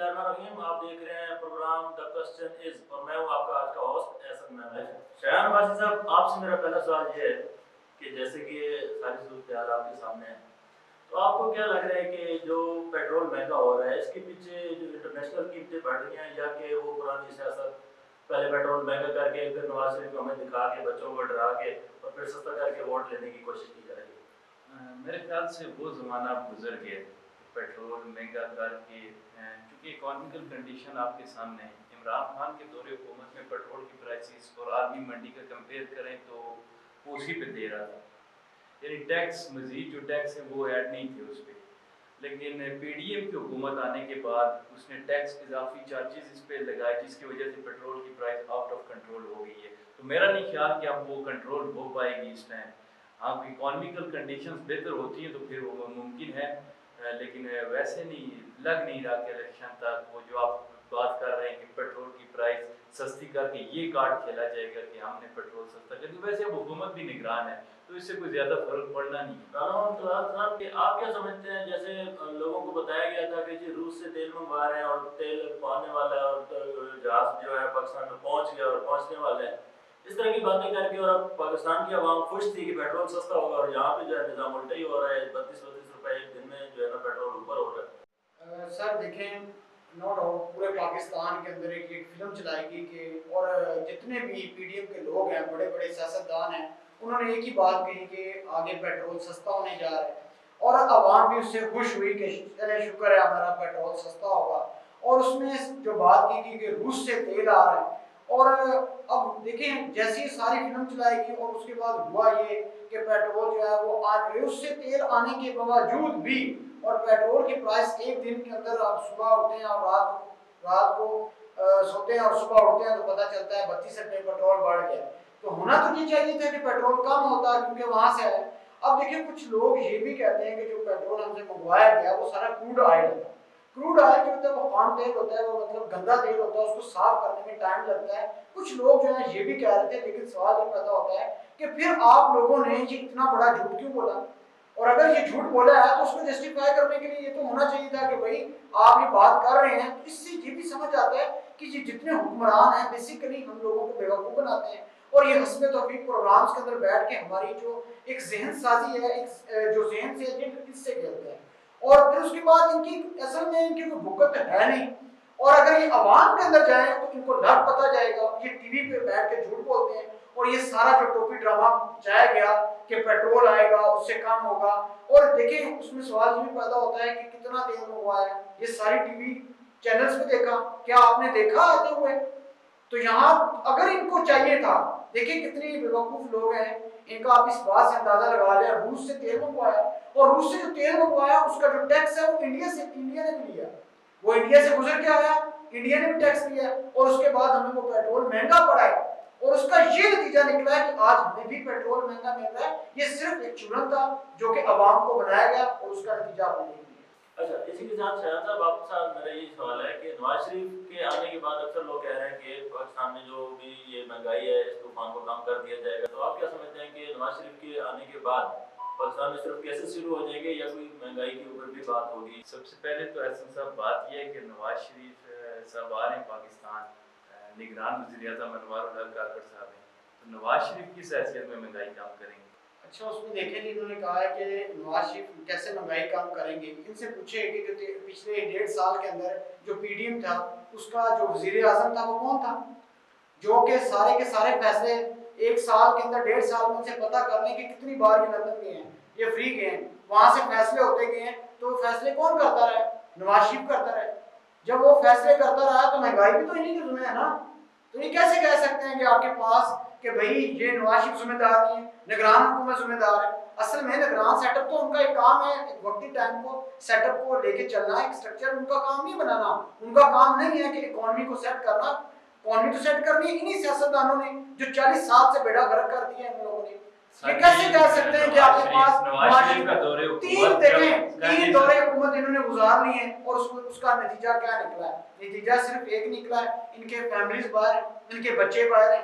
बिस्मिल्लाहिर्रहमानिर्रहीम। आप देख रहे हैं प्रोग्राम द क्वेश्चन इज और मैं हूं आपका आज का होस्ट एहसन महमूद। शायान अब्बासी साहब, आपसे मेरा पहला सवाल ये है कि जैसे कि ये सारी सूरत आपके सामने है, तो आपको क्या लग रहा है कि जो पेट्रोल महंगा हो रहा है इसके पीछे जो इंटरनेशनल कीमतें बढ़ रही हैं, या कि वो पुरानी सियासत पहले पेट्रोल महंगा करके फिर नवाज शरीफ को हमें दिखा के बच्चों को डरा के और फिर सस्ता करके वोट लेने की कोशिश की जा रही है? मेरे ख्याल से वो ज़माना गुजर गया, पेट्रोल महंगा करके, क्योंकि इकोनॉमिकल कंडीशन आपके सामने है। इमरान खान के दौरे हुकूमत में पेट्रोल की प्राइसेस और आर्मी मंडी का कंपेयर करें तो वो उसी पे दे रहा था, यानी टैक्स मज़ीद जो टैक्स है वो ऐड नहीं थे उस पर। लेकिन पीडीएम की हुकूमत आने के बाद उसने टैक्स इजाफी चार्जेस इस पर लगाए, जिसकी वजह से पेट्रोल की प्राइस आउट ऑफ कंट्रोल हो गई है। तो मेरा नहीं ख्याल कि अब वो कंट्रोल हो पाएगी इस टाइम। हाँ, इकोनॉमिकल कंडीशंस बेहतर होती हैं तो फिर वो मुमकिन है, लेकिन वैसे नहीं लग नहीं रहा कि इलेक्शन तक वो जो आप बात कर रहे हैं कि पेट्रोल की प्राइस सस्ती करके ये कार्ड खेला जाएगा कि हमने पेट्रोल सस्ता कर दिया। वैसे अब हुकूमत भी निगरान है तो इससे कोई ज़्यादा फर्क पड़ना नहीं है। आप क्या समझते हैं, जैसे लोगों को बताया गया था कि जी रूस से तेल मंगवा रहे हैं और तेल आने वाला है और जहाज जो है पाकिस्तान में पहुंच गया और पहुंचने वाला है, इस तरह की बातें करके, और अब पाकिस्तान की आवाम खुश थी कि पेट्रोल सस्ता होगा और यहाँ पे जो है निज़ाम उल्टा ही हो रहा है। 32-32 रुपए एक दिन में जो है ना पेट्रोल ऊपर हो रहा है। सर देखें, नो डाउट पूरे पाकिस्तान के अंदर एक फिल्म चलाएगी कि और जितने भी पीडीएम के लोग हैं, बड़े बड़े सियासतदान हैं, उन्होंने एक ही बात कही कि आगे पेट्रोल सस्ता होने जा रहा है और आवाम भी उससे खुश हुई कि चले शुक्र है हमारा पेट्रोल सस्ता होगा। और उसमें जो बात की कि रूस से तेल आ रहा है, और अब देखें जैसी सारी फिल्म चलाएगी और उसके बाद हुआ ये कि पेट्रोल जो है वो रूस से तेल आने के बावजूद भी, और पेट्रोल की प्राइस एक दिन के अंदर आप सुबह उठते हैं और रात को सोते हैं और सुबह उठते हैं तो पता चलता है 32 रुपये पेट्रोल बढ़ गया। तो होना तो ये चाहिए था कि पेट्रोल कम होता, क्योंकि वहां से है। अब देखिए कुछ लोग ये भी कहते हैं कि जो पेट्रोल हमसे मंगवाया गया वो सारा क्रूड ऑयल है। क्रूड ऑयल जो होता है वो खाम तेल होता है, वो मतलब गंदा तेल होता है, उसको साफ करने में टाइम लगता है। कुछ लोग जो है ये भी कह रहे थे, लेकिन सवाल ये पैदा होता है कि फिर आप लोगों ने ये इतना बड़ा झूठ क्यों बोला, और अगर ये झूठ बोला है तो उसको जस्टिफाई करने के लिए ये तो होना चाहिए था कि भाई आप ये बात कर रहे हैं। तो इससे ये भी समझ आता है कि ये जितने हुक्मरान हैं बेसिकली हम लोगों को बेवकूफ़ बनाते हैं, और ये हस्बे तौफीक प्रोग्राम्स के अंदर बैठ के हमारी जो एक जहन साजी है, एक जो जहन से इससे खेलते हैं, और फिर उसके बाद इनकी असल में इनकी कोई भुगत है नहीं। और अगर ये आवाम के अंदर जाए तो इनको लग पता जाएगा, ये टीवी पे बैठ के झूठ बोलते हैं, और ये सारा जो टोपी ड्रामा चाया गया कि पेट्रोल आएगा उससे कम होगा। और देखिए उसमें सवाल ये भी पैदा होता है कि कितना तेल मंगवाया, ये सारी टीवी चैनल्स पे देखा, क्या आपने देखा आते हुए? तो यहाँ अगर इनको चाहिए था, देखिए कितने बेवकूफ लोग हैं, इनका आप इस बात से अंदाजा लगा लें, रूस से तेल मंगवाया, और रूस से जो तेल मंगवाया उसका जो टैक्स है वो इंडिया ने भी लिया, वो इंडिया से गुजर के आया, इंडिया ने भी टैक्स लिया, और उसके बाद हमें वो पेट्रोल महंगा पड़ा है। और उसका ये नतीजा निकला है कि आज हमें भी पेट्रोल महंगा मिल रहा है। ये सिर्फ एक चुनन था जो कि आवाम को बनाया गया, और उसका नतीजा आपने देख लिया। अच्छा, इसी के साथ शायद साहब आपके साथ मेरा ये सवाल है कि नवाज शरीफ के आने के बाद अक्सर लोग कह रहे हैं कि पाकिस्तान में जो भी ये महंगाई है इस तूफान को कम कर दिया जाएगा, तो आप क्या समझते हैं कि नवाज शरीफ के आने के बाद पाकिस्तान में सिर्फ केसेस शुरू हो जाएंगे या कोई महंगाई के ऊपर भी बात होगी? सबसे पहले तो एहसन साहब बात यह है कि नवाज शरीफ साहब आ रहे हैं पाकिस्तान, निगरान वज़ीर आज़म अनवर उल हक काकड़ साहब हैं, तो नवाज शरीफ किस हैसियत में महंगाई कम करेंगे? अच्छा, उसमें देखें जी, इन्होंने कहा है कि नवाज शरीफ कैसे महंगाई कम करेंगे। इनसे पूछे कि जो पिछले 1.5 साल के अंदर जो पीडीएम था उसका जो वज़ीर आज़म था वो कौन था, जो कि सारे के सारे फैसले 1 साल के अंदर 1.5 साल में से पता कर लें कि कितनी बार ये लंदन गए हैं, ये फ्री गए हैं, वहां से फैसले होते गए हैं। तो फैसले कौन करता रहा? नवाज शरीफ करता रहा। जब वो फैसले करता रहा तो महंगाई भी तो इन्हीं के ज़िम्मे है ना। तो ये कैसे कह सकते हैं कि आपके पास कि भाई ये नवाज शरीफ जिम्मेदार नहीं है, निगरान हुकूमत जिम्मेदार है? असल में निगरान सेटअप तो उनका एक काम है, एक वक्ती टाइम को सेटअप को लेके चलना, एक स्ट्रक्चर उनका काम नहीं बनाना। उनका काम नहीं है कि इकोनॉमी को सेट करना, इकोनॉमी तो सेट करनी इन्हीं सियासतदानों ने जो 40 साल से बेड़ा गर्क कर दिया है इन लोगों ने। ये कैसे कह सकते हैं कि आपके पास तीन दौरे हुकूमत इन्होंने गुजार लिए हैं और उसका नतीजा क्या निकला है? नतीजा सिर्फ एक निकला है, इनके फैमिलीज बाहर हैं, इनके बच्चे बाहर हैं,